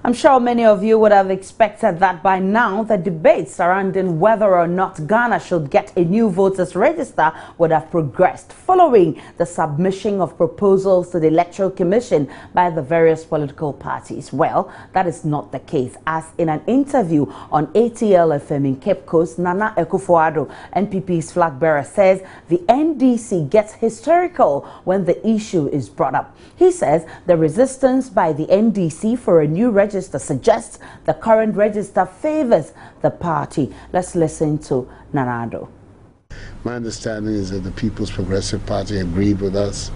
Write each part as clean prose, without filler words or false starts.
I'm sure many of you would have expected that by now the debate surrounding whether or not Ghana should get a new voters register would have progressed following the submission of proposals to the Electoral Commission by the various political parties. Well, that is not the case, as in an interview on ATL FM in Cape Coast, Nana Akufo-Addo, NPP's flag bearer, says the NDC gets hysterical when the issue is brought up. He says the resistance by the NDC for a new register suggests the current register favors the party. Let's listen to Addo. My understanding is that the People's Progressive Party agreed with us.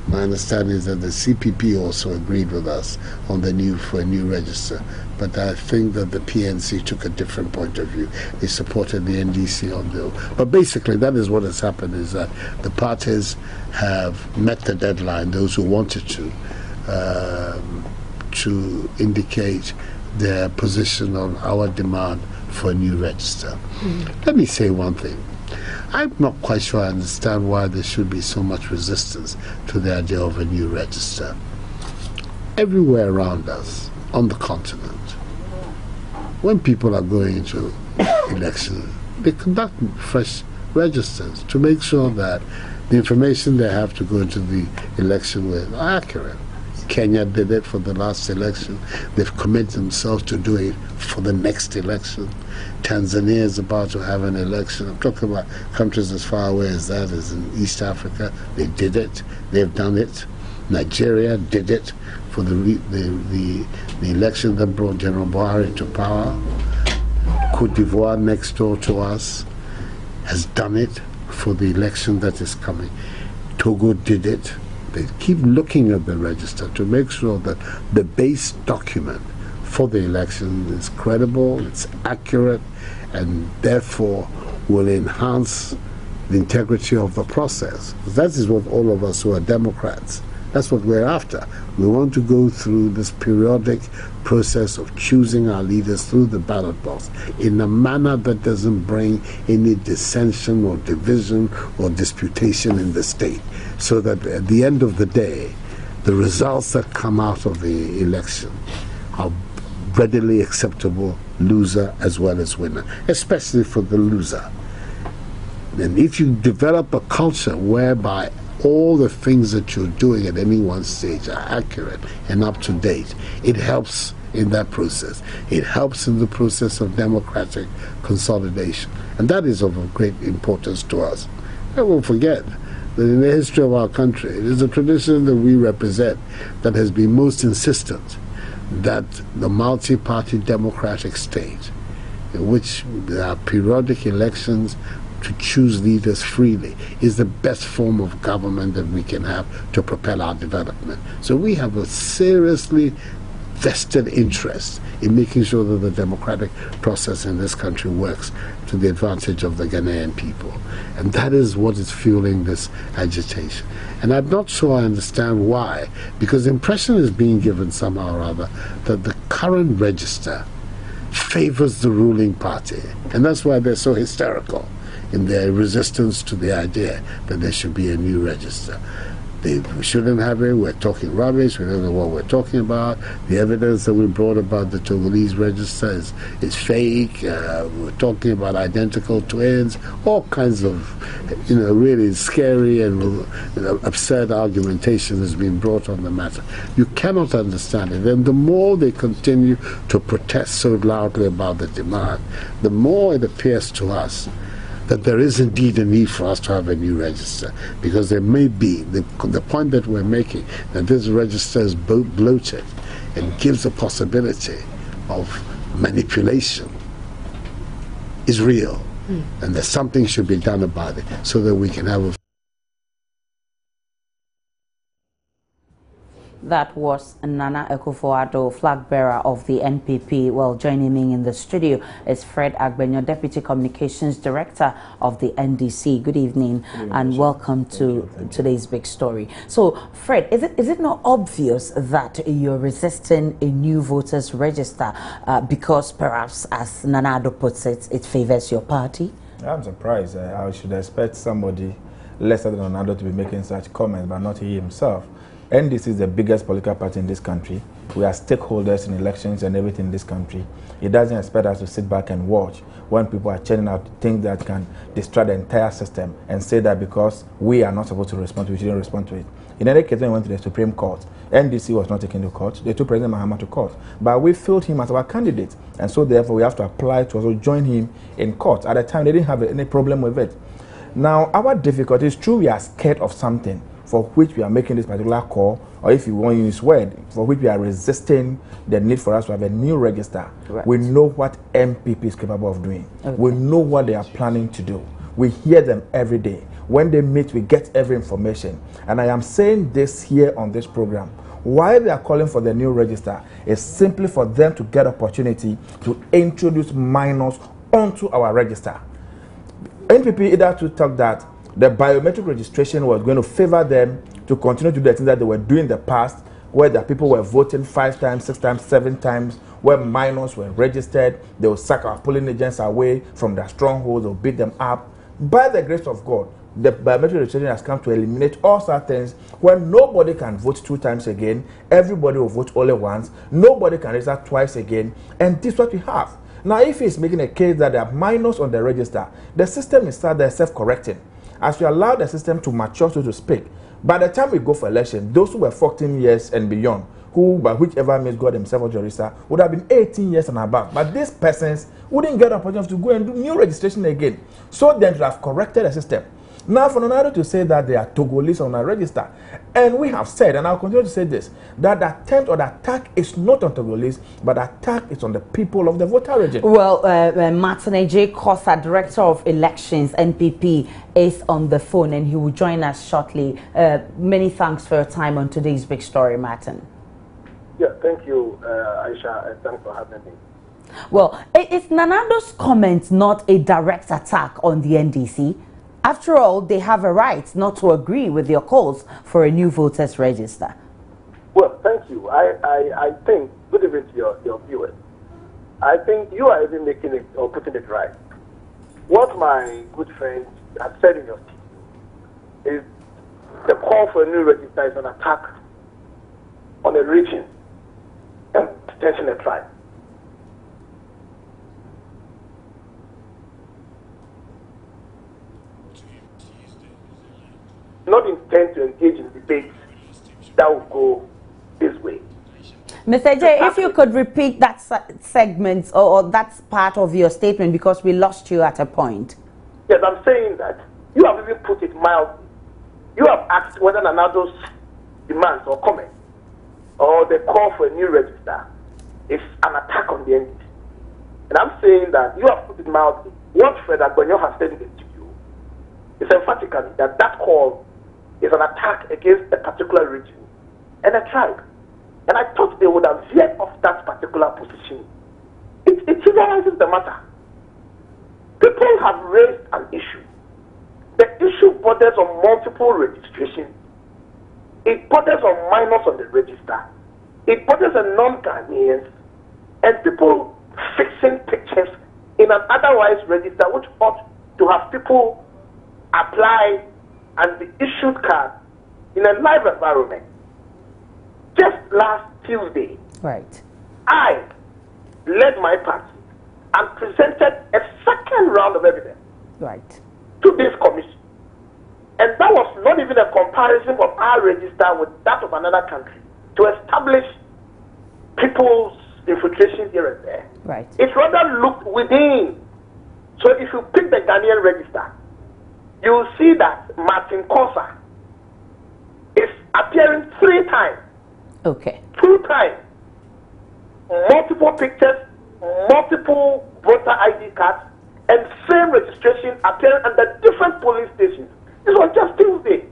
My understanding is that the CPP also agreed with us on the new register. But I think that the PNC took a different point of view. They supported the NDC on the. But basically, that is what has happened: is that the parties have met the deadline. Those who wanted to indicate their position on our demand for a new register. Let me say one thing. I'm not quite sure I understand why there should be so much resistance to the idea of a new register. Everywhere around us, on the continent, when people are going into elections, they conduct fresh registers to make sure that the information they have to go into the election with are accurate. Kenya did it for the last election. They've committed themselves to do it for the next election. Tanzania is about to have an election. I'm talking about countries as far away as that, as in East Africa. They did it. They've done it. Nigeria did it for the election that brought General Buhari to power. Cote d'Ivoire, next door to us, has done it for the election that is coming. Togo did it. They keep looking at the register to make sure that the base document for the election is credible, it's accurate, and therefore will enhance the integrity of the process. That is what all of us who are Democrats, that's what we're after. We want to go through this periodic process of choosing our leaders through the ballot box in a manner that doesn't bring any dissension or division or disputation in the state, so that at the end of the day, the results that come out of the election are readily acceptable, loser as well as winner, especially for the loser. And if you develop a culture whereby all the things that you're doing at any one stage are accurate and up to date, it helps in that process. It helps in the process of democratic consolidation. And that is of great importance to us. I won't forget that in the history of our country, it is a tradition that we represent that has been most insistent that the multi-party democratic state, in which there are periodic elections to choose leaders freely, is the best form of government that we can have to propel our development. So we have a seriously vested interest in making sure that the democratic process in this country works to the advantage of the Ghanaian people. And that is what is fueling this agitation. And I'm not sure I understand why, because the impression is being given somehow or other that the current register favors the ruling party. And that's why they're so hysterical in their resistance to the idea that there should be a new register. We shouldn't have it. We're talking rubbish. We don't know what we're talking about. The evidence that we brought about the Togolese register is fake. We're talking about identical twins. All kinds of, really scary and absurd argumentation has been brought on the matter. You cannot understand it. And the more they continue to protest so loudly about the demand, the more it appears to us that there is indeed a need for us to have a new register, because there may be, the point that we're making, that this register is bloated and gives a possibility of manipulation, is real. And that something should be done about it so that we can have a. That was Nana Akufo-Addo, flag bearer of the NPP. Well, joining me in the studio is Fred Agbenyo, Deputy Communications Director of the NDC. Good evening and welcome to today's big story. So, Fred, is it not obvious that you're resisting a new voters register because perhaps, as Nana Addo puts it, it favors your party? I'm surprised. I should expect somebody lesser than Addo to be making such comments, but not he himself. NDC is the biggest political party in this country. We are stakeholders in elections and everything in this country. It doesn't expect us to sit back and watch when people are churning out things that can destroy the entire system and say that because we are not supposed to respond to it, we shouldn't respond to it. In any case, when we went to the Supreme Court, NDC was not taken to court. They took President Mahama to court. But we filled him as our candidate. And so therefore, we have to apply to also join him in court. At the time, they didn't have any problem with it. Now, our difficulty is true, we are scared of something for which we are making this particular call, or if you want to use word, for which we are resisting the need for us to have a new register. Right. We know what MPP is capable of doing. Okay. We know what they are planning to do. We hear them every day. When they meet, we get every information. And I am saying this here on this program. Why they are calling for the new register is simply for them to get opportunity to introduce minors onto our register. NPP either to talk that the biometric registration was going to favor them to continue to do the things that they were doing in the past, where the people were voting 5 times, 6 times, 7 times, where minors were registered. They will sack our polling agents away from their strongholds, they'll beat them up. By the grace of God, the biometric registration has come to eliminate all such things where nobody can vote 2 times again, everybody will vote only once, nobody can register twice again, and this is what we have. Now, if he's making a case that there are minors on the register, the system is started self-correcting. As we allow the system to mature, so to speak, by the time we go for election, those who were 14 years and beyond, who by whichever means got themselves on the register, would have been 18 years and above. But these persons wouldn't get the opportunity to go and do new registration again. So then to have corrected the system. Now, for Addo to say that they are Togolese on our register, and we have said, and I'll continue to say this, that the attempt or the attack is not on Togolese, but the attack is on the people of the voter region. Well, Martin J. Kosa, Director of Elections, NPP, is on the phone, and he will join us shortly. Many thanks for your time on today's big story, Martin. Yeah, thank you, Aisha, and thanks for having me. Well, is Nana Addo's comment not a direct attack on the NDC? After all, they have a right not to agree with your calls for a new voters register. Well, thank you. I think, good evening to your viewers. I think you are even making it or putting it right. What my good friend has said in your team is the call for a new register is an attack on a region and potentially a tribe. Not intend to engage in debates that will go this way. Mr. J, if you could repeat that segment or that part of your statement, because we lost you at a point. Yes, I'm saying that you have even put it mildly. You have asked whether Nana Addo's demands or comments or the call for a new register is an attack on the NDC. And I'm saying that you have put it mildly. What Fred Agbonyo has said in the studio is emphatically that that call is an attack against a particular region and a tribe. And I thought they would have veered off that particular position. It trivializes the matter. People have raised an issue. The issue borders on multiple registration. It borders on minors on the register. It borders on non-Ghanaians and people fixing pictures in an otherwise register which ought to have people apply and be issued card in a live environment. Just last Tuesday, right, I led my party and presented a second round of evidence, right, to this commission. And that was not even a comparison of our register with that of another country to establish people's infiltration here and there. Right. It rather looked within. So if you pick the Ghanaian register, you will see that Martin Kosa is appearing 3 times. Okay. 2 times. Multiple pictures, multiple voter ID cards, and same registration appearing under different polling stations. This was just Tuesday.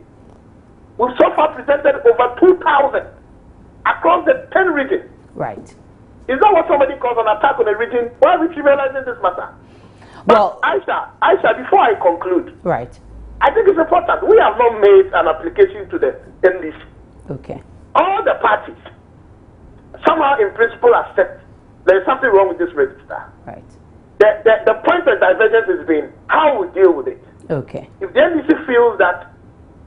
We've so far presented over 2,000 across the 10 regions. Right. Is that what somebody calls an attack on a region? Why are we trivializing this matter? Well, Aisha, before I conclude, right, I think it's important. We have not made an application to the NDC. Okay. All the parties somehow in principle accept there is something wrong with this register. Right. The point of divergence has been how we deal with it. Okay. If the NDC feels that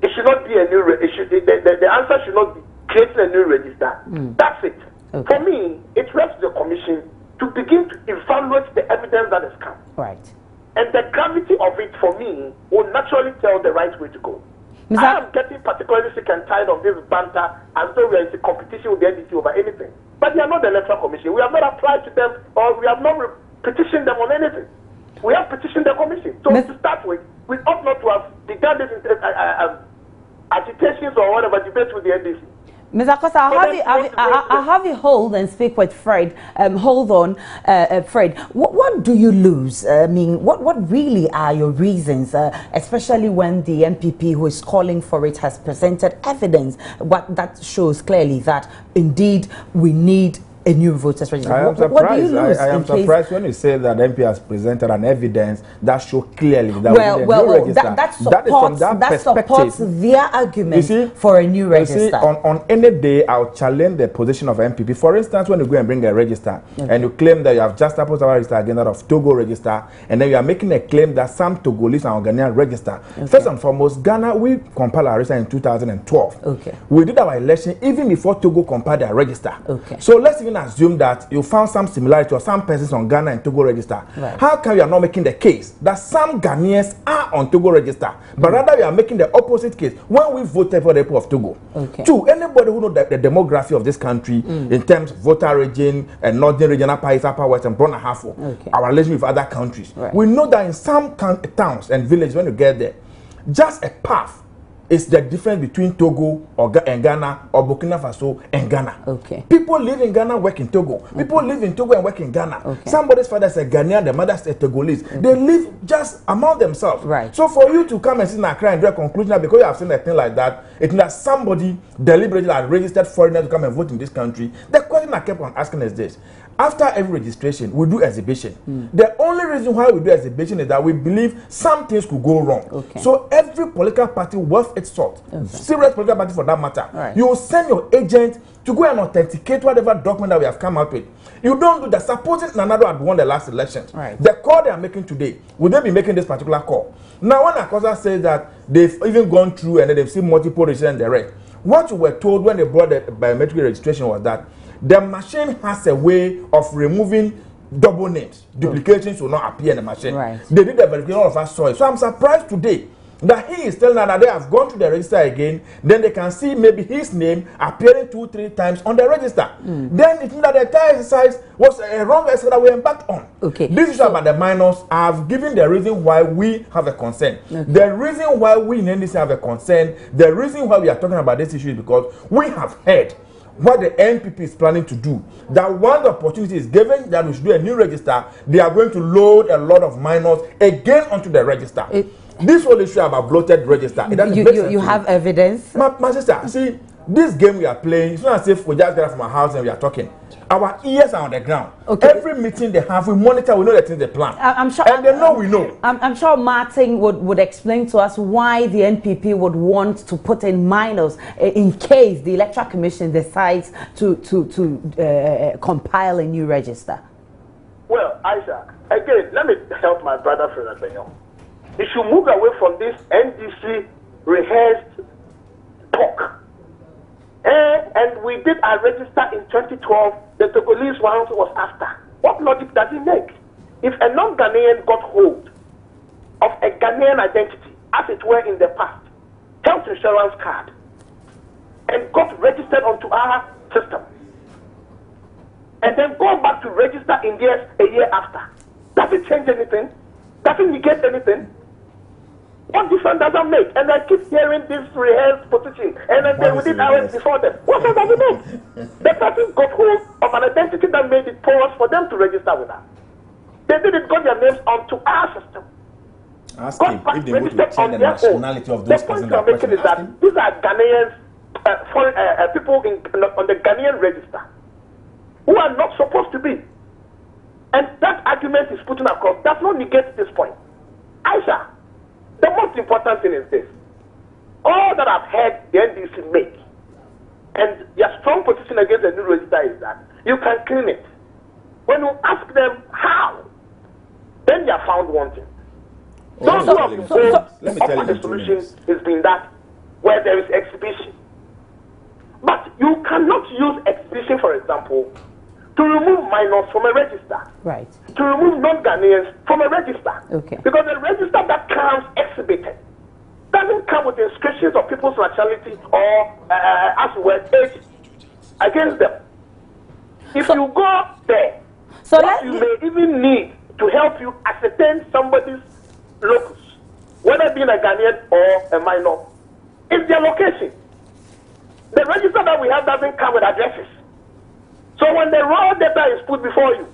it should not be a new the answer should not be creating a new register. That's it. Okay. For me, it rests the commission to begin to evaluate the evidence that has come. Right. And the gravity of it, for me, will naturally tell the right way to go. Mr. I am getting particularly sick and tired of this banter as though we are in competition with the NDC over anything. But they are not the Electoral Commission. We have not applied to them, or we have not petitioned them on anything. We have petitioned the commission. So to start with, we ought not to have begun this agitations or whatever debates with the NDC. Mr. Costa, I'll have you hold and speak with Fred. Hold on, Fred. What do you lose? I mean, what really are your reasons, especially when the NPP who is calling for it has presented evidence that shows clearly that indeed we need a new voters register? I am surprised. What do you lose? I am surprised when you say that MP has presented an evidence that shows clearly that that supports their argument for a new register. You see, on any day, I'll challenge the position of MPP. For instance, when you go and bring a register and you claim that you have just opposed our register against that of Togo register, and then you are making a claim that some Togolese and Ghanaian register. First and foremost, Ghana, we compiled our register in 2012. We did our election even before Togo compiled their register. So let's even assume that you found some similarity or some persons on Ghana and Togo register. How come you are not making the case that some Ghanaians are on Togo register, but rather you are making the opposite case when we voted for the people of Togo? Two, anybody who knows the demography of this country in terms of voter region and northern region, Upper East, Upper West, and Brona Hafo, our relation with other countries, we know that in some towns and villages, when you get there, just a path is the difference between Togo and Ghana, or Burkina Faso and Ghana. People live in Ghana, work in Togo. People live in Togo and work in Ghana. Somebody's father is a Ghanaian, the mother is a Togolese. They live just among themselves. So for you to come and sit in Accra and draw a conclusion that because you have seen a thing like that, it means that somebody deliberately has registered foreigners to come and vote in this country. The question I kept on asking is this: after every registration, we do exhibition. The only reason why we do exhibition is that we believe some things could go wrong. So every political party worth its salt, serious political party for that matter, you will send your agent to go and authenticate whatever document that we have come up with. You don't do that. Supposing Nanado had won the last election, the call they are making today, would they be making this particular call? Now, when Akosa says that they've even gone through and they've seen multiple registrations and the rest, what you were told when they brought the biometric registration was that the machine has a way of removing double names. Duplications will not appear in the machine. They did the verification, all of us saw it. So I'm surprised today that he is telling us that they have gone to the register again, then they can see maybe his name appearing 2-3 times on the register. Then it means that the entire exercise was a wrong exercise that we embarked on. This issue about the minors, I have given the reason why we have a concern. The reason why we in NDC have a concern, the reason why we are talking about this issue is because we have heard what the NPP is planning to do. That one opportunity is given that we should do a new register, they are going to load a lot of minors again onto the register. This whole issue about bloated register. You have evidence? My sister, see, this game we are playing, it's not as if we just get out from our house and we are talking. Our ears are on the ground. Every meeting they have, we monitor, we know the things they plan. I'm sure, and they know we know. I'm sure Martin would explain to us why the NPP would want to put in minors in case the Electoral Commission decides to compile a new register. Well, Isaac, again, let me help my brother Fred Benyon. You should move away from this NDC rehearsed talk. And we did our register in 2012. The Togolese one was after. What logic does it make? If a non-Ghanaian got hold of a Ghanaian identity, as it were in the past, health insurance card, and got registered onto our system, and then go back to register in a year after, does it change anything? Does it negate anything? What difference does that make? And I keep hearing this rehearsed position, and then we did ours before them. What does that make? The person got hold of an identity that made it porous for them to register with us. They didn't got their names onto our system. Ask him if they would retain the nationality of those persons. The point I'm making is that these are Ghanaians, foreign people on the Ghanaian register who are not supposed to be. And that argument is putting across does not negate this point. Aisha, the most important thing is this. All that I've heard the NDC make, and their strong position against the new register is that you can clean it. When you ask them how, then they are found wanting. Those who have been told the solution has been that where there is exhibition. But you example, to remove minors from a register. Right. To remove non-Ghanaians from a register. Okay. Because the register that comes exhibited doesn't come with inscriptions of people's nationality or, as well, age against them. If you go there, so what you may even need to help you ascertain somebody's locus, whether being a Ghanaian or a minor, is their location. The register that we have doesn't come with addresses. So when the raw data is put before you,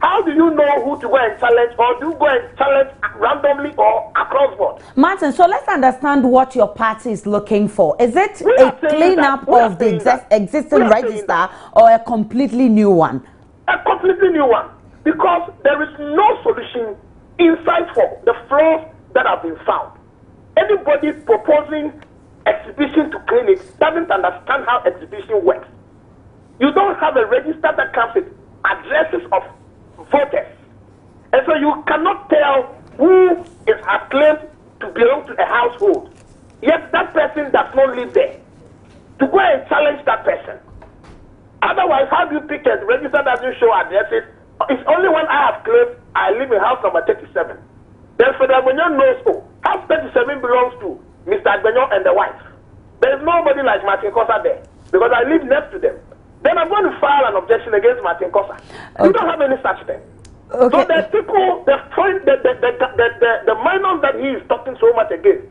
how do you know who to go and challenge, or do you go and challenge randomly or across board? Martin, so let's understand what your party is looking for. Is it a cleanup of the existing register or a completely new one? A completely new one. Because there is no solution inside for the flaws that have been found. Anybody proposing exhibition to clean it doesn't understand how exhibition works. You don't have a register that comes with addresses of voters. And so you cannot tell who has claimed to belong to a household. Yet that person does not live there. To go and challenge that person. Otherwise, how do you pick a register that doesn't show addresses? It's only when I have claimed I live in house number 37. Then Fred Agbenyo knows, oh, house 37 belongs to Mr. Agbenyo and the wife. There is nobody like Martin Kosa there because I live next to them. Then I'm going to file an objection against Martin Kosa. Okay. You don't have any such thing. Okay. So the people, the minors that he is talking so much against,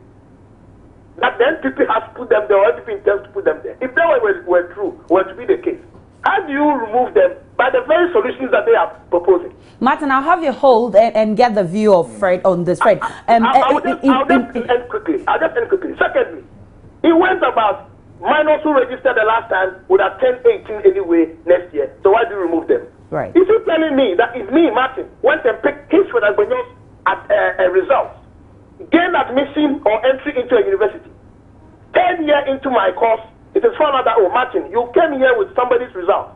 that the NPP has put them there, or NPP intends to put them there. If that were true, were to be the case, how do you remove them by the very solutions that they are proposing? Martin, I'll have you hold and get the view of Fred on this. Fred, I'll just end quickly. Secondly, he went about minors who registered the last time would have turned 18 anyway next year. So why do you remove them? Right. Is he telling me that if me, Martin, went and picked his Fred Agbenyo's results, gained admission or entry into a university, 10 years into my course, it is found out that, oh, Martin, you came here with somebody's results.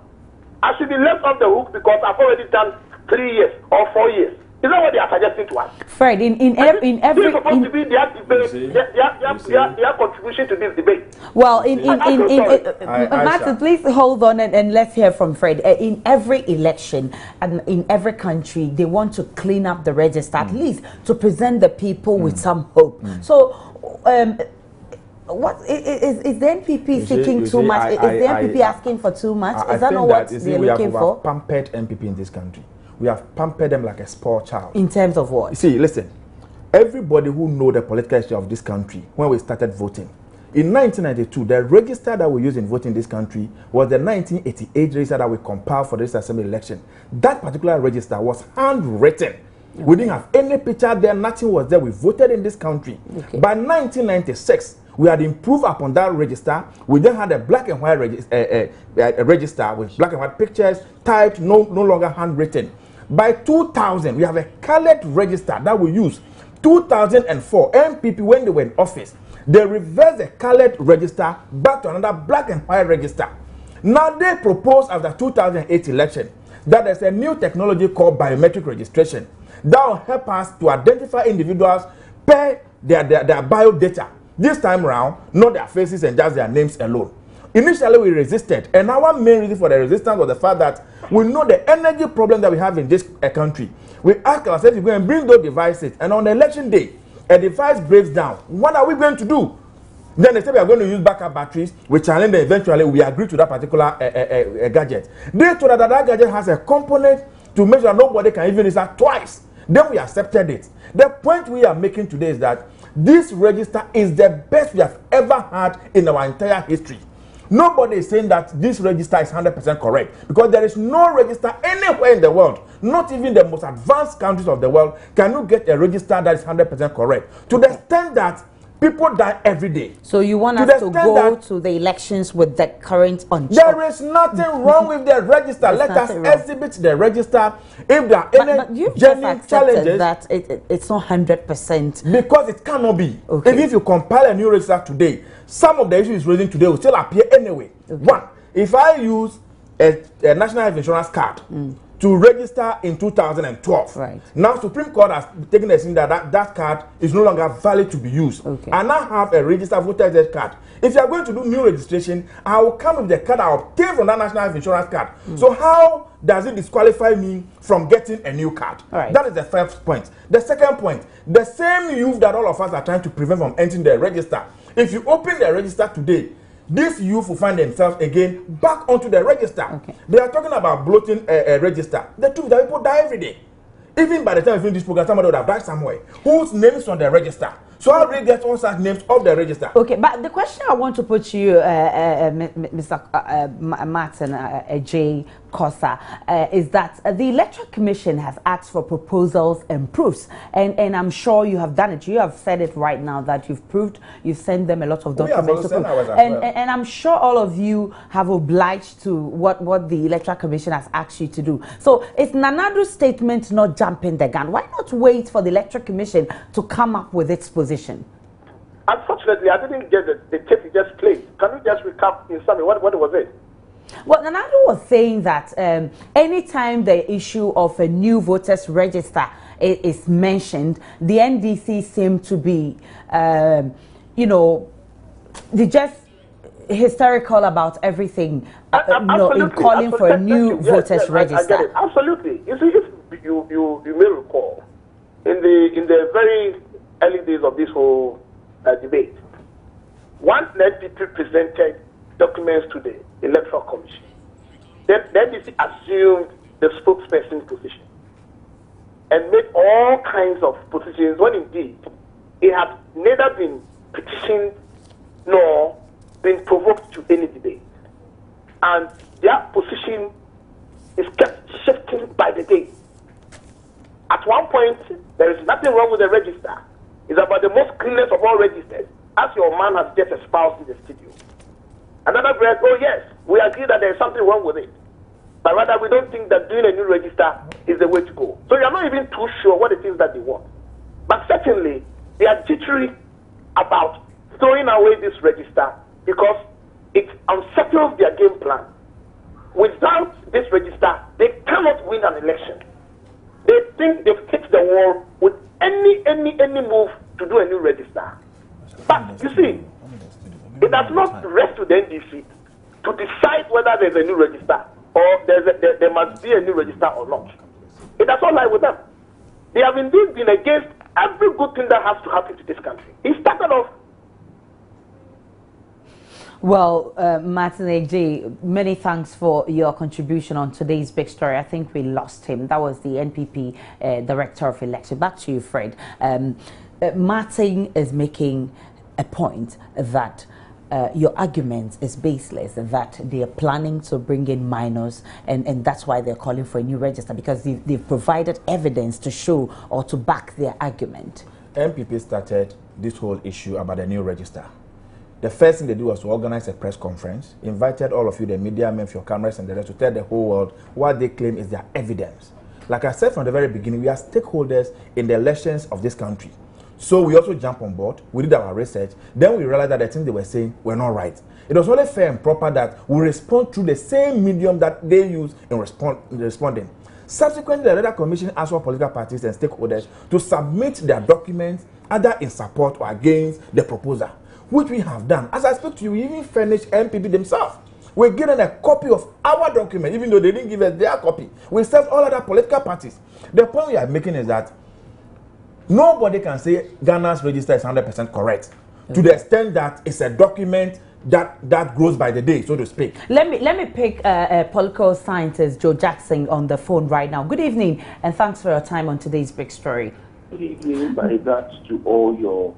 I should be left off the hook because I've already done 3 years or 4 years. Is that what they are suggesting to us? Fred, in every this is supposed to be their debate, their contribution to this debate. Well, Martin, please hold on and let's hear from Fred. In every election and in every country, they want to clean up the register, at least to present the people with some hope. So, what is the NPP seeking too much? Is the NPP asking for too much? Is that not what they're looking for? We have pampered NPP in this country. We have pampered them like a spoiled child. In terms of what? You see, listen. Everybody who knows the political history of this country, when we started voting, in 1992, the register that we used in voting in this country was the 1988 register that we compiled for this assembly election. That particular register was handwritten. Okay. We didn't have any picture there, nothing was there. We voted in this country. Okay. By 1996, we had improved upon that register. We then had a black and white register with black and white pictures, typed, no longer handwritten. By 2000, we have a colored register that we use. 2004, NPP, when they were in office, they reversed the colored register back to another black and white register. Now they propose after 2008 election that there's a new technology called biometric registration that will help us to identify individuals per their bio data. This time around, not their faces and just their names alone. Initially, we resisted, and our main reason for the resistance was the fact that we know the energy problem that we have in this country. We ask ourselves, if we can bring those devices, and on the election day, a device breaks down, what are we going to do? Then they say we are going to use backup batteries. We challenge them. Eventually, we agree to that particular gadget. They told us that that gadget has a component to make sure nobody can even use that twice. Then we accepted it. The point we are making today is that this register is the best we have ever had in our entire history. Nobody is saying that this register is 100% correct because there is no register anywhere in the world, not even the most advanced countries of the world, can you get a register that is 100% correct. To the extent that people die every day. So you want us to go to the elections with the current on? There is nothing wrong with the register. Let us exhibit the register. If there are any genuine challenges, that it's not 100%. Because it cannot be. Okay. Even if you compile a new register today, some of the issues raising today will still appear anyway. Okay. One, if I use a national health insurance card to register in 2012. Right. Now, Supreme Court has taken a decision that that card is no longer valid to be used. Okay. I now have a registered voter card. If you are going to do new registration, I will come with the card I obtained from that national health insurance card. So how does it disqualify me from getting a new card? Right. That is the first point. The second point, the same youth that all of us are trying to prevent from entering the register. If you open the register today, these youth will find themselves again back onto the register. Okay. They are talking about bloating a register. The truth is that people die every day. Even by the time we finish this program, somebody would have died somewhere. Whose name is on the register? So how do they get all such names off the register? Okay, but the question I want to put to you, Mr. Martin J. Kosa, is that the Electoral Commission has asked for proposals and proofs, and I'm sure you have done it. You have said it right now that you've sent them a lot of documents to prove. And I'm sure all of you have obliged to what the Electoral Commission has asked you to do. So is Nanado's statement not jumping the gun? Why not wait for the Electoral Commission to come up with its position? Unfortunately, I didn't get the tape you just played. Can you just recap in summary? What was it? Well, Nanado was saying that anytime the issue of a new voters register is mentioned, the NDC seem to be, they just hysterical about everything, in calling for a new voters register. I get it. Absolutely. You see, if you may recall, in the very early days of this whole debate, once the NPP presented documents to the Electoral Commission, then the NDC assumed the spokesperson position and made all kinds of positions when indeed it had neither been petitioned nor been provoked to any debate. And their position is kept shifting by the day. At one point, there is nothing wrong with the register. It's about the most cleanest of all registers, as your man has just espoused in the studio. Another breath, oh yes, we agree that there is something wrong with it. But rather, we don't think that doing a new register is the way to go. So you are not even too sure what it is that they want. But certainly, they are jittery about throwing away this register because it unsettles their game plan. Without this register, they cannot win an election. They think they've hit the wall with any move to do a new register. But you see, it does not rest with the NDC to decide whether there's a new register or there must be a new register or not. It does not lie with them. They have indeed been against every good thing that has to happen to this country. It started off. Well, Martin A.J., many thanks for your contribution on today's big story. I think we lost him. That was the NPP Director of Election. Back to you, Fred. Martin is making a point that your argument is baseless, that they are planning to bring in minors, and that's why they're calling for a new register, because they've provided evidence to show or to back their argument. NPP started this whole issue about a new register. The first thing they did was to organize a press conference, invited all of you, the media men, your cameras and the rest, to tell the whole world what they claim is their evidence. Like I said from the very beginning, we are stakeholders in the elections of this country. So we also jumped on board, we did our research, then we realized that the things they were saying were not right. It was only fair and proper that we respond through the same medium that they use in responding. Subsequently, the Electoral Commission asked all political parties and stakeholders to submit their documents either in support or against the proposal, which we have done. As I speak to you, we even furnished NPP themselves. We're given a copy of our document, even though they didn't give us their copy. We served all other political parties. The point we are making is that nobody can say Ghana's register is 100% correct, to the extent that it's a document that grows by the day, so to speak. Let me pick political scientist Joe Jackson on the phone right now. Good evening, and thanks for your time on today's big story. Good evening, my regards to all your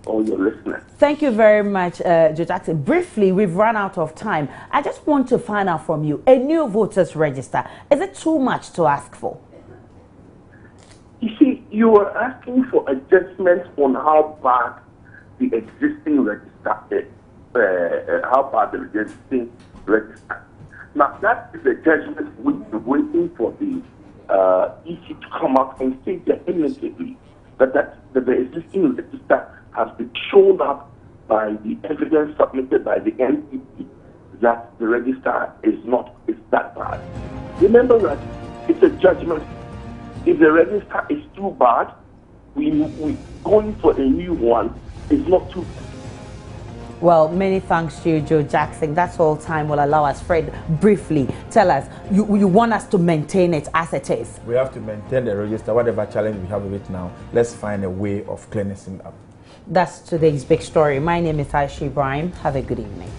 listeners. Thank you very much, Joe Jackson. Briefly, we've run out of time. I just want to find out from you, a new voters register, is it too much to ask for? You see, you were asking for a judgment on how bad the existing register is, how bad the existing register. Now, that is a judgment we're waiting for the EC to come out and say definitively that the existing register has been shown up by the evidence submitted by the NPP that the register is that bad. Remember that it's a judgment. If the register is too bad, we going for a new one is not too bad. Well, many thanks to you, Joe Jackson. That's all time will allow us. Fred, briefly, tell us, you want us to maintain it as it is? We have to maintain the register, whatever challenge we have with it now. Let's find a way of cleaning it up. That's today's big story. My name is Aisha Ibrahim. Have a good evening.